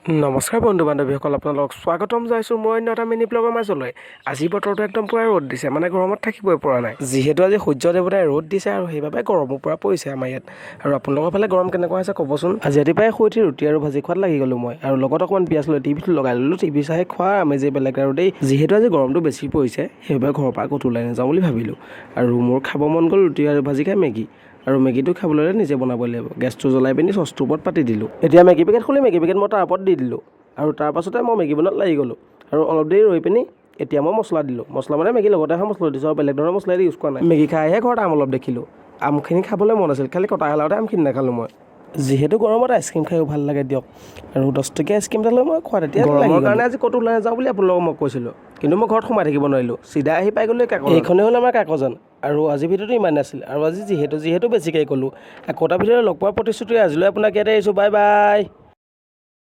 নমস্কাৰ বন্ধু বান্ধৱীসকল, আপোনালোকক স্বাগতম জনাইছোঁ মই অন্য এটা মিনি ব্লগৰ মাজলৈ। আজি বতৰটো একদম পূৰা ৰ'দ দিছে, মানে গৰমত থাকিবই পৰা নাই। যিহেতু আজি সূৰ্য দেৱতাই ৰ'দ দিছে আৰু সেইবাবে গৰমো পূৰা পৰিছে আমাৰ ইয়াত। আৰু আপোনালোকৰ ফালে গৰম কেনেকুৱা হৈছে ক'বচোন। আজি ৰাতিপুৱাই শুই উঠি ৰুটি আৰু ভাজি খোৱাত লাগি গ'লোঁ মই, আৰু লগত অকণমান পিঁয়াজ লৈ টিভিটো লগাই ল'লোঁ। টিভি চাই খোৱাৰ আমেজেই বেলেগ আৰু দেই। যিহেতু আজি গৰমটো বেছি পৰিছে সেইবাবে ঘৰৰ পৰা ক'তো ওলাই নাযাওঁ বুলি ভাবিলোঁ। আৰু মোৰ খাব মন গ'ল ৰুটি আৰু ভাজি খাই মেগী। আৰু মেগীটো খাবলৈ হ'লে নিজে বনাব লাগিব। গেছটো জ্বলাই পিনি চচটোৰ ওপৰত পাতি দিলোঁ। এতিয়া মেগী পেকেট খুলি মেগী পেকেট মই তাৰ ওপৰত দি দিলোঁ। আৰু তাৰ পাছতে মই মেগী বনোৱাত লাগি গ'লোঁ। আৰু অলপ দেৰি ৰৈ পিনি এতিয়া মই মছলা দিলোঁ। মছলা মানে মেগী লগতে অহা মছলা দিছোঁ আৰু বেলেগ ধৰণৰ মছলা ইউজ কৰা নাই। মেগী খাইহে ঘৰত আম অলপ দেখিলোঁ। আমখিনি খাবলৈ মন আছিল, খালি কটা হেলাওতে আমখিনি নাখালোঁ মই। যিহেতু গৰমত আইচক্ৰীম খায়ো ভাল লাগে দিয়ক। আৰু 10 টকীয়া আইচক্ৰীম এটা লৈ মই খোৱাত এতিয়া গৰমৰ কাৰণে আজি ক'তো ওলাই নাযাওঁ বুলি আপোনালোকক মই কৈছিলোঁ। কিন্তু মই ঘৰত সোমাই থাকিব নোৱাৰিলোঁ, চিধা আহি পাই গ'লোঁ কাকজান। এইখনেই হ'ল আমাৰ কাকজান। আৰু আজিৰ ভিডিঅ'টো ইমান নাছিল। আৰু আজি যিহেতু বেছিকৈ ক'লোঁ, আকৌ এটা ভিডিঅ'ত লগ পোৱাৰ প্ৰতিশ্ৰুতি আজিলৈ আপোনাক ইয়াতে আহিছোঁ। Bye bye.